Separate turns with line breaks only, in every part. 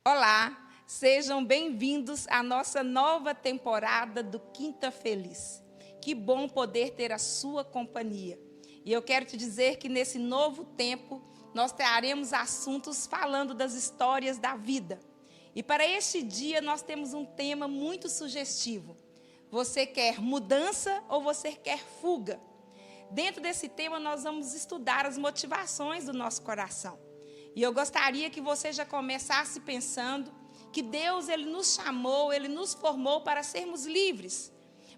Olá, sejam bem-vindos à nossa nova temporada do Quinta Feliz. Que bom poder ter a sua companhia. E eu quero te dizer que nesse novo tempo nós traremos assuntos falando das histórias da vida. E para este dia nós temos um tema muito sugestivo. Você quer mudança ou você quer fuga? Dentro desse tema nós vamos estudar as motivações do nosso coração. E eu gostaria que você já começasse pensando que Deus ele nos chamou, Ele nos formou para sermos livres,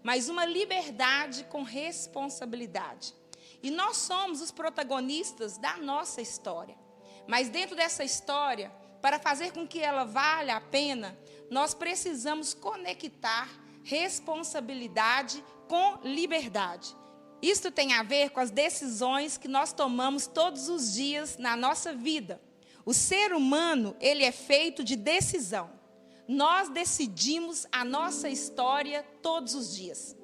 mas uma liberdade com responsabilidade. E nós somos os protagonistas da nossa história. Mas dentro dessa história, para fazer com que ela valha a pena, nós precisamos conectar responsabilidade com liberdade. Isto tem a ver com as decisões que nós tomamos todos os dias na nossa vida. O ser humano, ele é feito de decisão. Nós decidimos a nossa história todos os dias.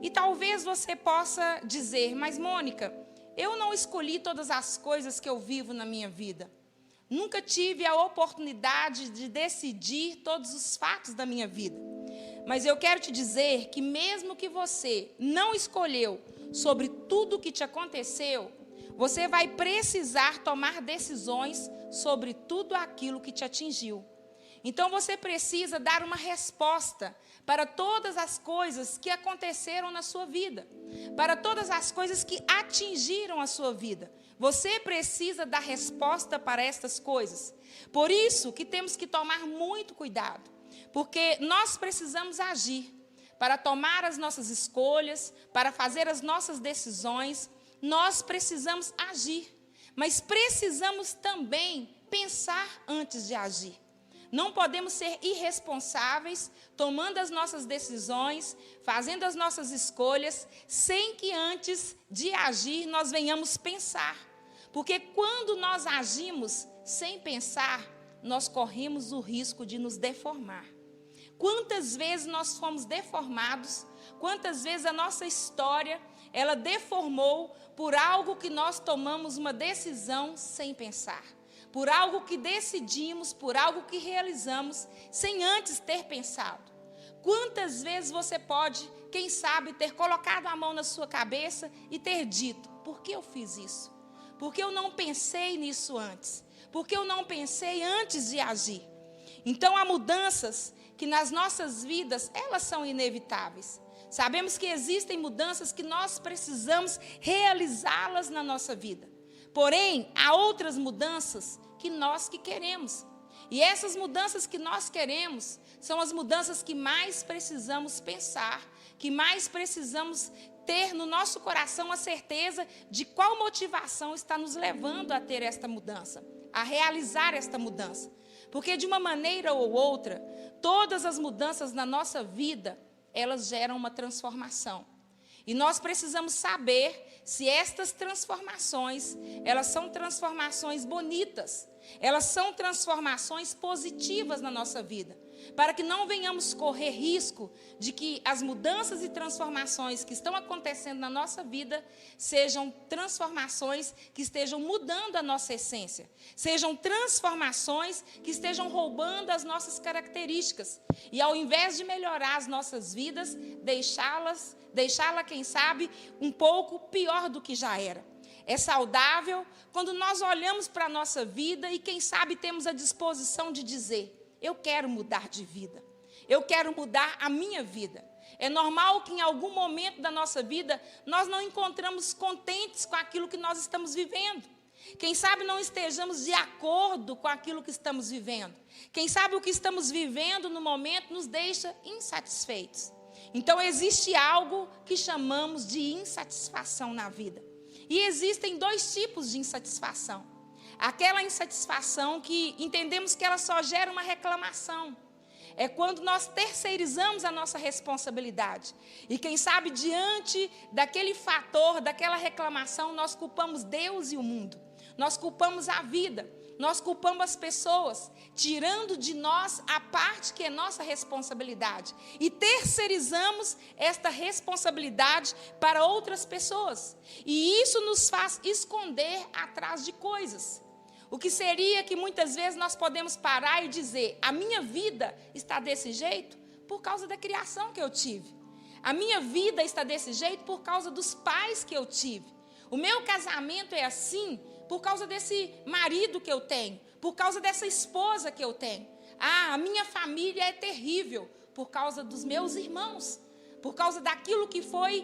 E talvez você possa dizer, mas Mônica, eu não escolhi todas as coisas que eu vivo na minha vida. Nunca tive a oportunidade de decidir todos os fatos da minha vida. Mas eu quero te dizer que mesmo que você não escolheu sobre tudo o que te aconteceu, você vai precisar tomar decisões sobre tudo aquilo que te atingiu. Então você precisa dar uma resposta para todas as coisas que aconteceram na sua vida, para todas as coisas que atingiram a sua vida. Você precisa dar resposta para estas coisas. Por isso que temos que tomar muito cuidado, porque nós precisamos agir para tomar as nossas escolhas, para fazer as nossas decisões. Nós precisamos agir, mas precisamos também pensar antes de agir. Não podemos ser irresponsáveis, tomando as nossas decisões, fazendo as nossas escolhas, sem que antes de agir nós venhamos pensar. Porque quando nós agimos sem pensar, nós corremos o risco de nos deformar. Quantas vezes nós fomos deformados, quantas vezes a nossa história ela deformou por algo que nós tomamos uma decisão sem pensar. Por algo que decidimos, por algo que realizamos, sem antes ter pensado. Quantas vezes você pode, quem sabe, ter colocado a mão na sua cabeça e ter dito, por que eu fiz isso? Por que eu não pensei nisso antes? Por que eu não pensei antes de agir? Então, há mudanças que nas nossas vidas, elas são inevitáveis. Sabemos que existem mudanças que nós precisamos realizá-las na nossa vida. Porém, há outras mudanças que nós que queremos. E essas mudanças que nós queremos são as mudanças que mais precisamos pensar, que mais precisamos ter no nosso coração a certeza de qual motivação está nos levando a ter esta mudança, a realizar esta mudança. Porque de uma maneira ou outra, todas as mudanças na nossa vida, elas geram uma transformação. E nós precisamos saber se estas transformações, elas são transformações bonitas, elas são transformações positivas na nossa vida, para que não venhamos correr risco de que as mudanças e transformações que estão acontecendo na nossa vida sejam transformações que estejam mudando a nossa essência, sejam transformações que estejam roubando as nossas características e ao invés de melhorar as nossas vidas, deixá-la, quem sabe, um pouco pior do que já era. É saudável quando nós olhamos para a nossa vida e, quem sabe, temos a disposição de dizer, eu quero mudar de vida, eu quero mudar a minha vida. É normal que em algum momento da nossa vida nós não encontramos contentes com aquilo que nós estamos vivendo. Quem sabe não estejamos de acordo com aquilo que estamos vivendo. Quem sabe o que estamos vivendo no momento nos deixa insatisfeitos. Então existe algo que chamamos de insatisfação na vida. E existem dois tipos de insatisfação. Aquela insatisfação que entendemos que ela só gera uma reclamação. É quando nós terceirizamos a nossa responsabilidade. E quem sabe diante daquele fator, daquela reclamação, nós culpamos Deus e o mundo. Nós culpamos a vida. nós culpamos as pessoas, tirando de nós a parte que é nossa responsabilidade. E terceirizamos esta responsabilidade para outras pessoas. E isso nos faz esconder atrás de coisas. O que seria que muitas vezes nós podemos parar e dizer: a minha vida está desse jeito por causa da criação que eu tive. A minha vida está desse jeito por causa dos pais que eu tive. O meu casamento é assim por causa desse marido que eu tenho, por causa dessa esposa que eu tenho. A minha família é terrível por causa dos meus irmãos, por causa daquilo que foi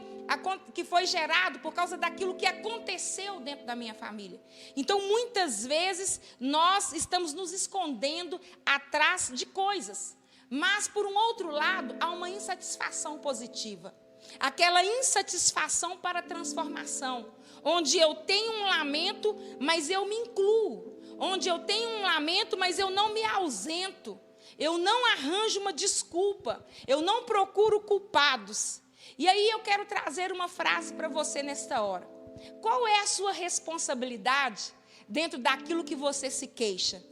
gerado, por causa daquilo que aconteceu dentro da minha família. Então, muitas vezes, nós estamos nos escondendo atrás de coisas. Mas, por um outro lado, há uma insatisfação positiva. Aquela insatisfação para transformação, onde eu tenho um lamento, mas eu me incluo. Onde eu tenho um lamento, mas eu não me ausento. Eu não arranjo uma desculpa. Eu não procuro culpados. E aí eu quero trazer uma frase para você nesta hora. Qual é a sua responsabilidade dentro daquilo que você se queixa?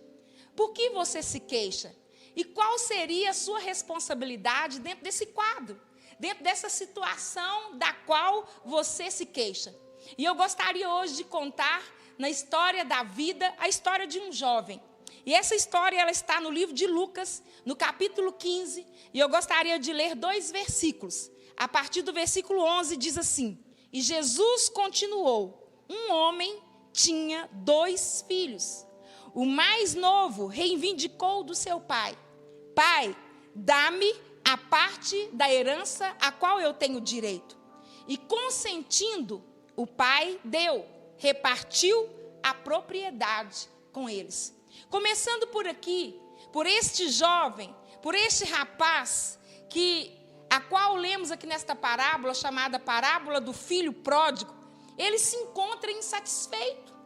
Por que você se queixa? E qual seria a sua responsabilidade dentro desse quadro? Dentro dessa situação da qual você se queixa. E eu gostaria hoje de contar na história da vida, a história de um jovem. E essa história ela está no livro de Lucas, no capítulo 15, e eu gostaria de ler 2 versículos. A partir do versículo 11 diz assim: E Jesus continuou, um homem tinha 2 filhos. O mais novo reivindicou do seu pai: Pai, dá-me a parte da herança a qual eu tenho direito. E consentindo, o pai deu, repartiu a propriedade com eles. Começando por aqui, por este jovem, por este rapaz, a qual lemos aqui nesta parábola, chamada parábola do filho pródigo, ele se encontra insatisfeito.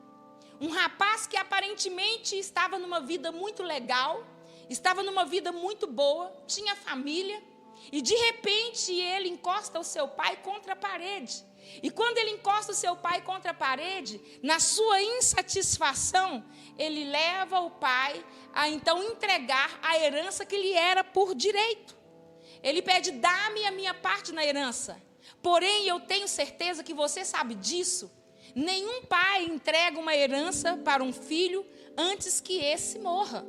Um rapaz que aparentemente estava numa vida muito legal, estava numa vida muito boa, tinha família, e de repente ele encosta o seu pai contra a parede. E quando ele encosta o seu pai contra a parede, na sua insatisfação, ele leva o pai a então entregar a herança que lhe era por direito. Ele pede: dá-me a minha parte na herança. Porém, eu tenho certeza que você sabe disso. Nenhum pai entrega uma herança para um filho antes que esse morra.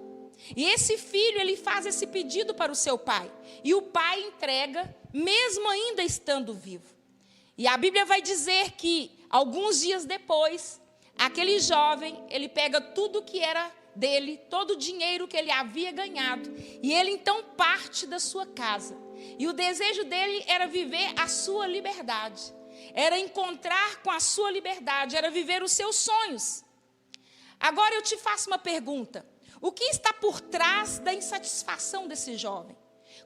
E esse filho, ele faz esse pedido para o seu pai. E o pai entrega, mesmo ainda estando vivo. E a Bíblia vai dizer que, alguns dias depois, aquele jovem, ele pega tudo que era dele, todo o dinheiro que ele havia ganhado, e ele então parte da sua casa. E o desejo dele era viver a sua liberdade, era encontrar com a sua liberdade, era viver os seus sonhos. Agora eu te faço uma pergunta: o que está por trás da insatisfação desse jovem?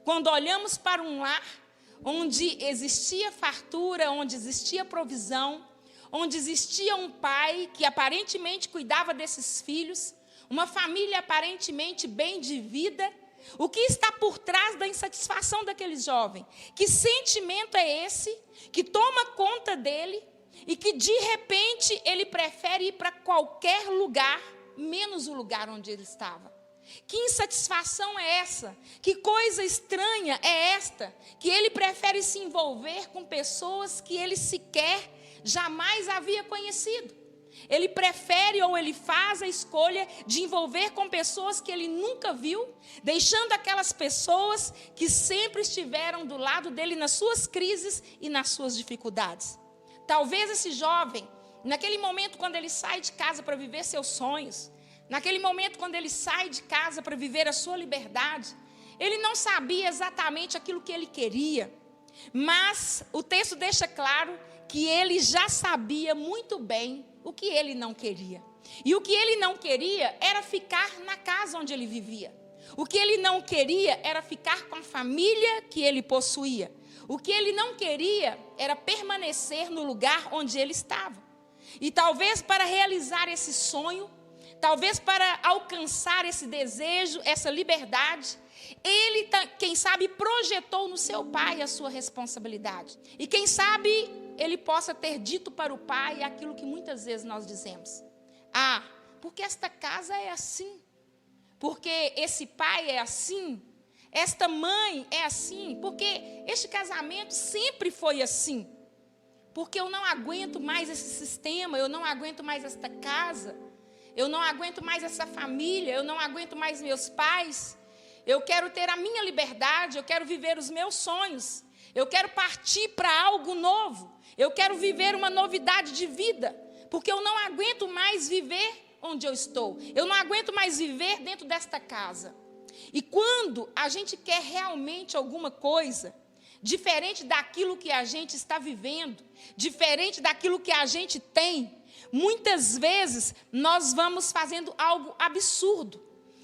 Quando olhamos para um lar onde existia fartura, onde existia provisão, onde existia um pai que aparentemente cuidava desses filhos, uma família aparentemente bem de vida, o que está por trás da insatisfação daquele jovem? Que sentimento é esse que toma conta dele e que de repente ele prefere ir para qualquer lugar, menos o lugar onde ele estava? Que insatisfação é essa? Que coisa estranha é esta? Que ele prefere se envolver com pessoas que ele sequer jamais havia conhecido. Ele prefere ou ele faz a escolha de envolver com pessoas que ele nunca viu, deixando aquelas pessoas que sempre estiveram do lado dele nas suas crises e nas suas dificuldades. Talvez esse jovem, naquele momento quando ele sai de casa para viver seus sonhos, naquele momento quando ele sai de casa para viver a sua liberdade, ele não sabia exatamente aquilo que ele queria, mas o texto deixa claro que ele já sabia muito bem o que ele não queria. E o que ele não queria era ficar na casa onde ele vivia. O que ele não queria era ficar com a família que ele possuía. O que ele não queria era permanecer no lugar onde ele estava. E talvez para realizar esse sonho, talvez para alcançar esse desejo, essa liberdade, ele, quem sabe, projetou no seu pai a sua responsabilidade. E quem sabe ele possa ter dito para o pai aquilo que muitas vezes nós dizemos: porque esta casa é assim, porque esse pai é assim, esta mãe é assim, porque este casamento sempre foi assim, porque eu não aguento mais esse sistema, eu não aguento mais esta casa, eu não aguento mais essa família, eu não aguento mais meus pais, eu quero ter a minha liberdade, eu quero viver os meus sonhos, eu quero partir para algo novo, eu quero viver uma novidade de vida, porque eu não aguento mais viver onde eu estou, eu não aguento mais viver dentro desta casa. E quando a gente quer realmente alguma coisa, diferente daquilo que a gente está vivendo, diferente daquilo que a gente tem, muitas vezes nós vamos fazendo algo absurdo,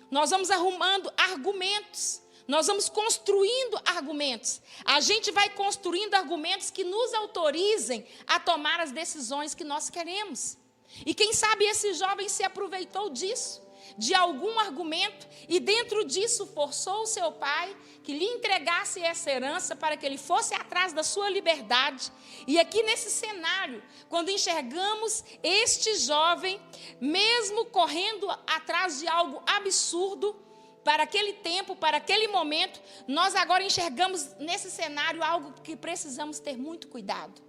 nós vamos arrumando argumentos, nós vamos construindo argumentos, a gente vai construindo argumentos que nos autorizem a tomar as decisões que nós queremos. E quem sabe esse jovem se aproveitou disso, de algum argumento, e dentro disso forçou o seu pai que lhe entregasse essa herança para que ele fosse atrás da sua liberdade. E aqui nesse cenário, quando enxergamos este jovem, mesmo correndo atrás de algo absurdo, para aquele tempo, para aquele momento, nós agora enxergamos nesse cenário algo que precisamos ter muito cuidado.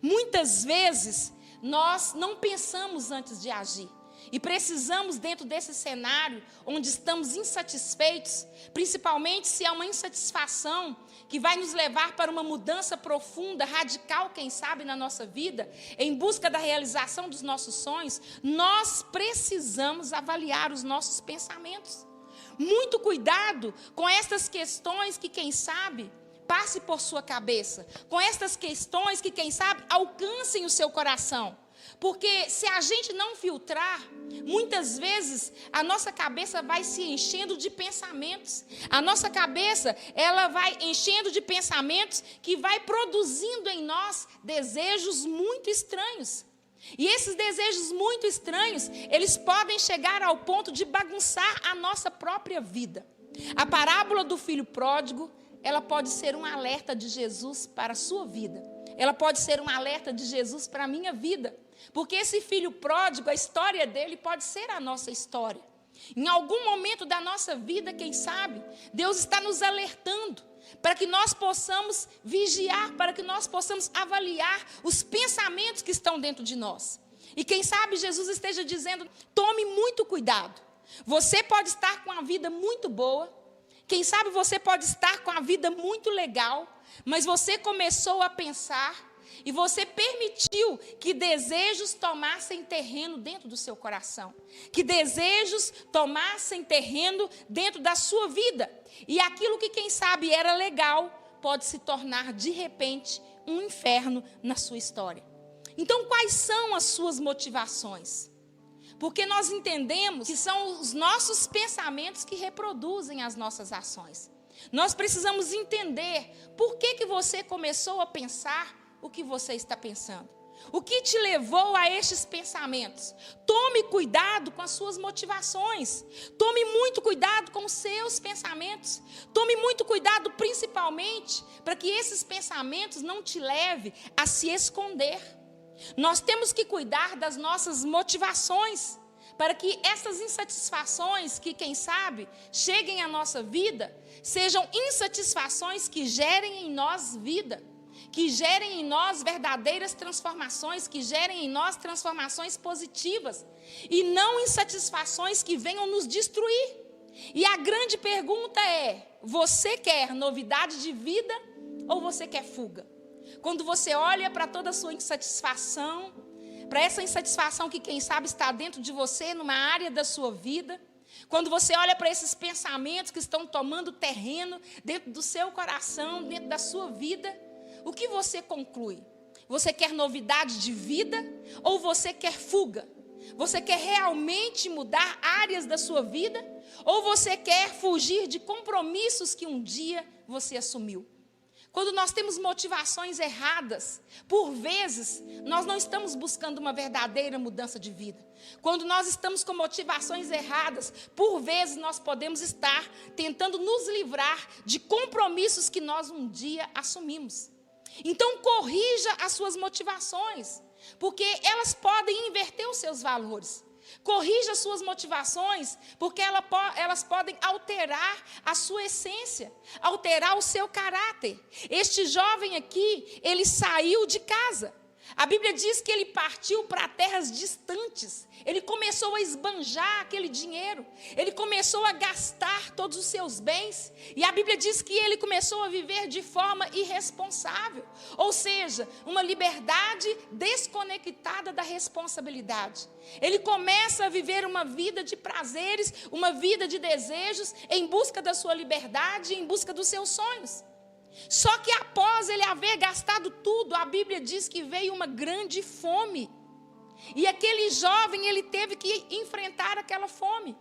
Muitas vezes, nós não pensamos antes de agir. E precisamos, dentro desse cenário, onde estamos insatisfeitos, principalmente se é uma insatisfação que vai nos levar para uma mudança profunda, radical, quem sabe, na nossa vida, em busca da realização dos nossos sonhos, nós precisamos avaliar os nossos pensamentos. Muito cuidado com estas questões que, quem sabe, passe por sua cabeça, com estas questões que, quem sabe, alcancem o seu coração. Porque se a gente não filtrar, muitas vezes a nossa cabeça vai se enchendo de pensamentos. A nossa cabeça, ela vai enchendo de pensamentos que vai produzindo em nós desejos muito estranhos. E esses desejos muito estranhos, eles podem chegar ao ponto de bagunçar a nossa própria vida. A parábola do filho pródigo, ela pode ser um alerta de Jesus para a sua vida. Ela pode ser um alerta de Jesus para a minha vida. Porque esse filho pródigo, a história dele pode ser a nossa história. Em algum momento da nossa vida, quem sabe, Deus está nos alertando para que nós possamos vigiar, para que nós possamos avaliar os pensamentos que estão dentro de nós. E quem sabe Jesus esteja dizendo, tome muito cuidado. Você pode estar com a vida muito boa, quem sabe você pode estar com a vida muito legal, mas você começou a pensar e você permitiu que desejos tomassem terreno dentro do seu coração, que desejos tomassem terreno dentro da sua vida. E aquilo que, quem sabe, era legal, pode se tornar, de repente, um inferno na sua história. Então, quais são as suas motivações? Porque nós entendemos que são os nossos pensamentos que reproduzem as nossas ações. Nós precisamos entender por que você começou a pensar o que você está pensando. O que te levou a estes pensamentos? Tome cuidado com as suas motivações. Tome muito cuidado com os seus pensamentos. Tome muito cuidado, principalmente, para que esses pensamentos não te levem a se esconder. Nós temos que cuidar das nossas motivações, para que essas insatisfações que, quem sabe, cheguem à nossa vida, sejam insatisfações que gerem em nós vida, que gerem em nós verdadeiras transformações, que gerem em nós transformações positivas, e não insatisfações que venham nos destruir. E a grande pergunta é, você quer novidade de vida ou você quer fuga? Quando você olha para toda a sua insatisfação, para essa insatisfação que, quem sabe, está dentro de você, numa área da sua vida, quando você olha para esses pensamentos que estão tomando terreno dentro do seu coração, dentro da sua vida, o que você conclui? Você quer novidade de vida ou você quer fuga? Você quer realmente mudar áreas da sua vida ou você quer fugir de compromissos que um dia você assumiu? Quando nós temos motivações erradas, por vezes, nós não estamos buscando uma verdadeira mudança de vida. Quando nós estamos com motivações erradas, por vezes nós podemos estar tentando nos livrar de compromissos que nós um dia assumimos. Então, corrija as suas motivações, porque elas podem inverter os seus valores. Corrija suas motivações, porque elas podem alterar a sua essência, alterar o seu caráter. Este jovem aqui, ele saiu de casa. A Bíblia diz que ele partiu para terras distantes. Ele começou a esbanjar aquele dinheiro. Ele começou a gastar todos os seus bens. E a Bíblia diz que ele começou a viver de forma irresponsável. Ou seja, uma liberdade desconectada da responsabilidade. Ele começa a viver uma vida de prazeres, uma vida de desejos, em busca da sua liberdade, em busca dos seus sonhos. Só que após ele haver gastado tudo, a Bíblia diz que veio uma grande fome. E aquele jovem, ele teve que enfrentar aquela fome.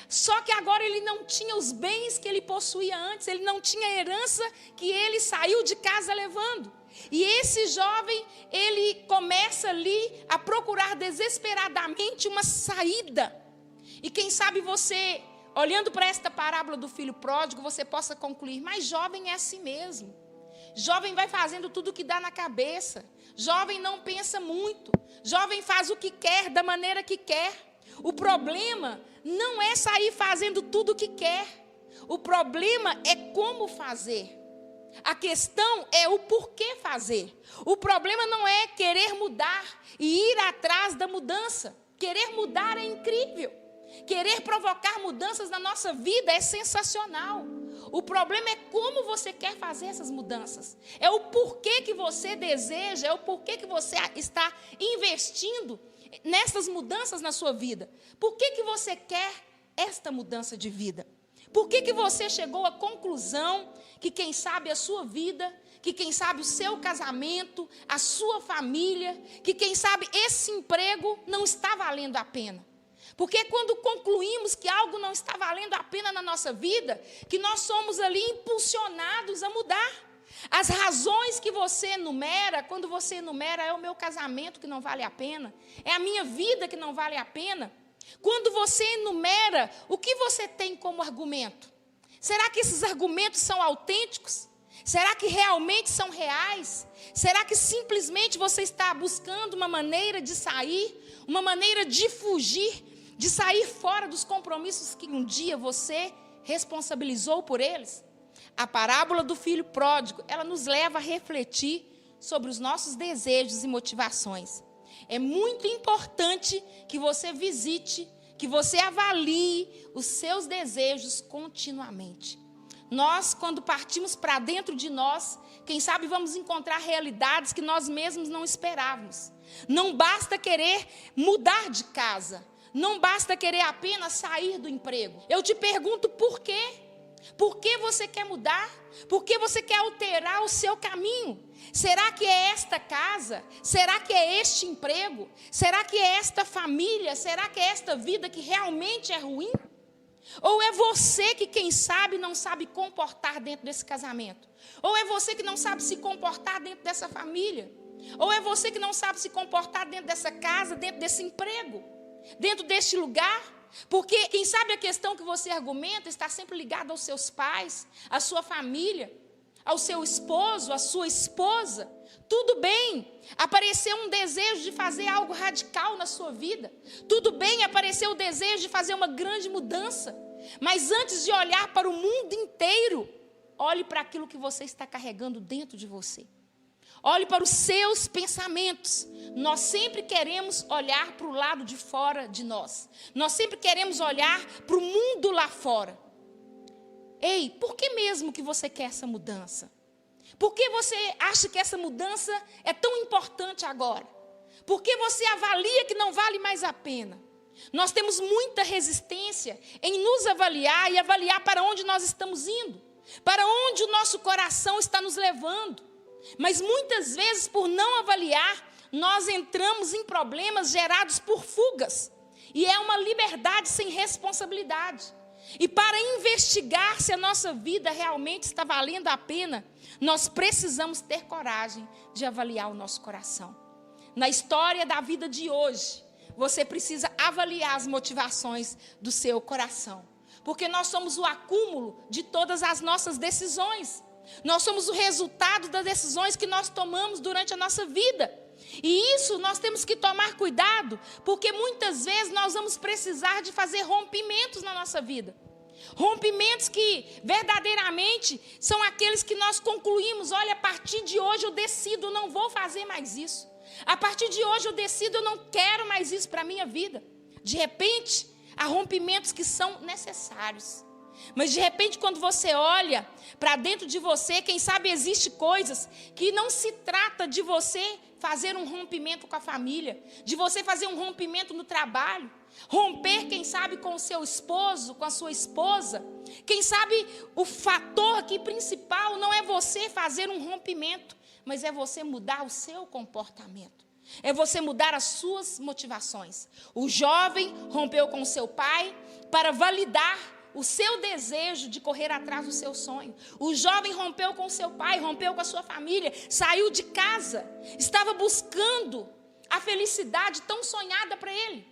Só que agora ele não tinha os bens que ele possuía antes, ele não tinha a herança que ele saiu de casa levando. E esse jovem, ele começa ali a procurar desesperadamente uma saída. E quem sabe você, olhando para esta parábola do filho pródigo, você possa concluir, mas jovem é assim mesmo. Jovem vai fazendo tudo o que dá na cabeça. Jovem não pensa muito. Jovem faz o que quer, da maneira que quer. O problema não é sair fazendo tudo o que quer. O problema é como fazer. A questão é o porquê fazer. O problema não é querer mudar e ir atrás da mudança. Querer mudar é incrível. Querer provocar mudanças na nossa vida é sensacional. O problema é como você quer fazer essas mudanças. É o porquê que você deseja, é o porquê que você está investindo nessas mudanças na sua vida. Por que você quer esta mudança de vida? Por que você chegou à conclusão que quem sabe a sua vida, que quem sabe o seu casamento, a sua família, que quem sabe esse emprego não está valendo a pena? Porque quando concluímos que algo não está valendo a pena na nossa vida, que nós somos ali impulsionados a mudar. As razões que você enumera, quando você enumera, é o meu casamento que não vale a pena, é a minha vida que não vale a pena. Quando você enumera, o que você tem como argumento? Será que esses argumentos são autênticos? Será que realmente são reais? Será que simplesmente você está buscando uma maneira de sair, uma maneira de fugir, de sair fora dos compromissos que um dia você responsabilizou por eles? A parábola do filho pródigo, ela nos leva a refletir sobre os nossos desejos e motivações. É muito importante que você visite, que você avalie os seus desejos continuamente. Nós, quando partimos para dentro de nós, quem sabe vamos encontrar realidades que nós mesmos não esperávamos. Não basta querer mudar de casa. Não basta querer apenas sair do emprego. Eu te pergunto por quê? Por que você quer mudar? Por que você quer alterar o seu caminho? Será que é esta casa? Será que é este emprego? Será que é esta família? Será que é esta vida que realmente é ruim? Ou é você que, quem sabe, não sabe comportar dentro desse casamento? Ou é você que não sabe se comportar dentro dessa família? Ou é você que não sabe se comportar dentro dessa casa, dentro desse emprego? Dentro deste lugar? Porque quem sabe a questão que você argumenta está sempre ligada aos seus pais, à sua família, ao seu esposo, à sua esposa. Tudo bem, apareceu um desejo de fazer algo radical na sua vida. Tudo bem, apareceu o desejo de fazer uma grande mudança. Mas antes de olhar para o mundo inteiro, olhe para aquilo que você está carregando dentro de você. Olhe para os seus pensamentos. Nós sempre queremos olhar para o lado de fora de nós. Nós sempre queremos olhar para o mundo lá fora. Ei, por que mesmo que você quer essa mudança? Por que você acha que essa mudança é tão importante agora? Por que você avalia que não vale mais a pena? Nós temos muita resistência em nos avaliar e avaliar para onde nós estamos indo, para onde o nosso coração está nos levando. Mas muitas vezes, por não avaliar, nós entramos em problemas gerados por fugas. E é uma liberdade sem responsabilidade. E para investigar se a nossa vida realmente está valendo a pena, nós precisamos ter coragem de avaliar o nosso coração. Na história da vida de hoje, você precisa avaliar as motivações do seu coração. Porque nós somos o acúmulo de todas as nossas decisões. Nós somos o resultado das decisões que nós tomamos durante a nossa vida. E isso nós temos que tomar cuidado, porque muitas vezes nós vamos precisar de fazer rompimentos na nossa vida. Rompimentos que verdadeiramente são aqueles que nós concluímos: olha, a partir de hoje eu decido, não vou fazer mais isso. A partir de hoje eu decido, eu não quero mais isso para a minha vida. De repente, há rompimentos que são necessários. Mas de repente, quando você olha para dentro de você, quem sabe existe coisas que não se trata de você fazer um rompimento com a família, de você fazer um rompimento no trabalho, romper, quem sabe, com o seu esposo, com a sua esposa. Quem sabe o fator aqui principal não é você fazer um rompimento, mas é você mudar o seu comportamento. É você mudar as suas motivações. O jovem rompeu com seu pai para validar o seu desejo de correr atrás do seu sonho. O jovem rompeu com seu pai, rompeu com a sua família, saiu de casa, estava buscando a felicidade tão sonhada para ele.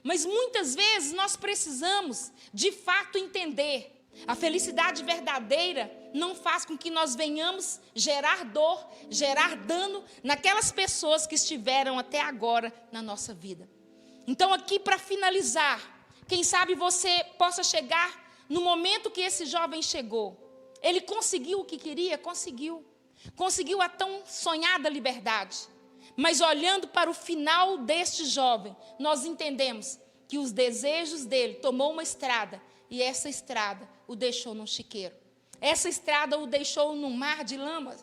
Mas muitas vezes nós precisamos, de fato, entender: a felicidade verdadeira não faz com que nós venhamos gerar dor, gerar dano naquelas pessoas que estiveram até agora na nossa vida. Então, aqui para finalizar, quem sabe você possa chegar no momento que esse jovem chegou. Ele conseguiu o que queria? Conseguiu. Conseguiu a tão sonhada liberdade. Mas olhando para o final deste jovem, nós entendemos que os desejos dele tomou uma estrada, e essa estrada o deixou num chiqueiro. Essa estrada o deixou num mar de lama.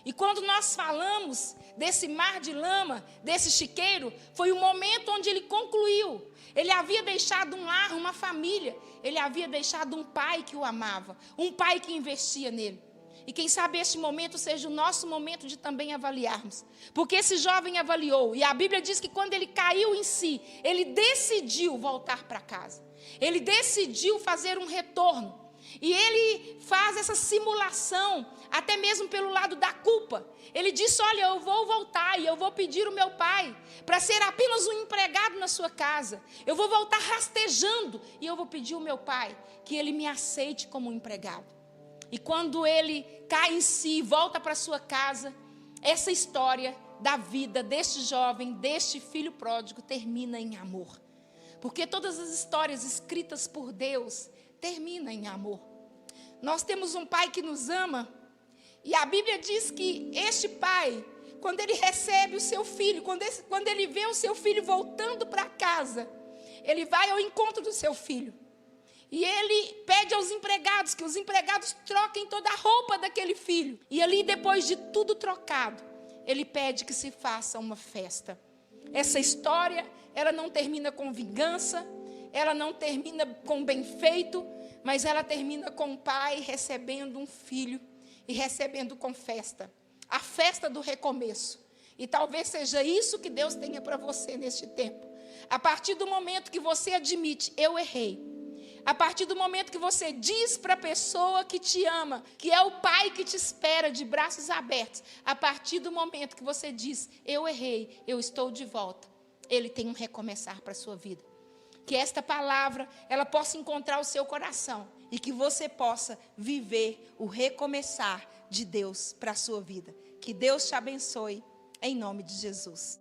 E quando nós falamos desse mar de lama, desse chiqueiro, foi o momento onde ele concluiu. Ele havia deixado um lar, uma família. Ele havia deixado um pai que o amava, um pai que investia nele. E quem sabe este momento seja o nosso momento de também avaliarmos. Porque esse jovem avaliou, e a Bíblia diz que quando ele caiu em si, ele decidiu voltar para casa. Ele decidiu fazer um retorno. E ele faz essa simulação, até mesmo pelo lado da culpa. Ele disse: olha, eu vou voltar e eu vou pedir o meu pai para ser apenas um empregado na sua casa. Eu vou voltar rastejando e eu vou pedir ao meu pai que ele me aceite como um empregado. E quando ele cai em si e volta para sua casa, essa história da vida deste jovem, deste filho pródigo, termina em amor. Porque todas as histórias escritas por Deus terminam em amor. Nós temos um pai que nos ama, e a Bíblia diz que este pai, quando ele recebe o seu filho, quando ele vê o seu filho voltando para casa, ele vai ao encontro do seu filho. E ele pede aos empregados que os empregados troquem toda a roupa daquele filho. E ali, depois de tudo trocado, ele pede que se faça uma festa. Essa história, ela não termina com vingança, ela não termina com bem feito, mas ela termina com o pai recebendo um filho e recebendo com festa. A festa do recomeço. E talvez seja isso que Deus tenha para você neste tempo. A partir do momento que você admite: eu errei. A partir do momento que você diz para a pessoa que te ama, que é o pai que te espera de braços abertos. A partir do momento que você diz: eu errei, eu estou de volta. Ele tem um recomeçar para a sua vida. Que esta palavra, ela possa encontrar o seu coração. E que você possa viver o recomeçar de Deus para a sua vida. Que Deus te abençoe, em nome de Jesus.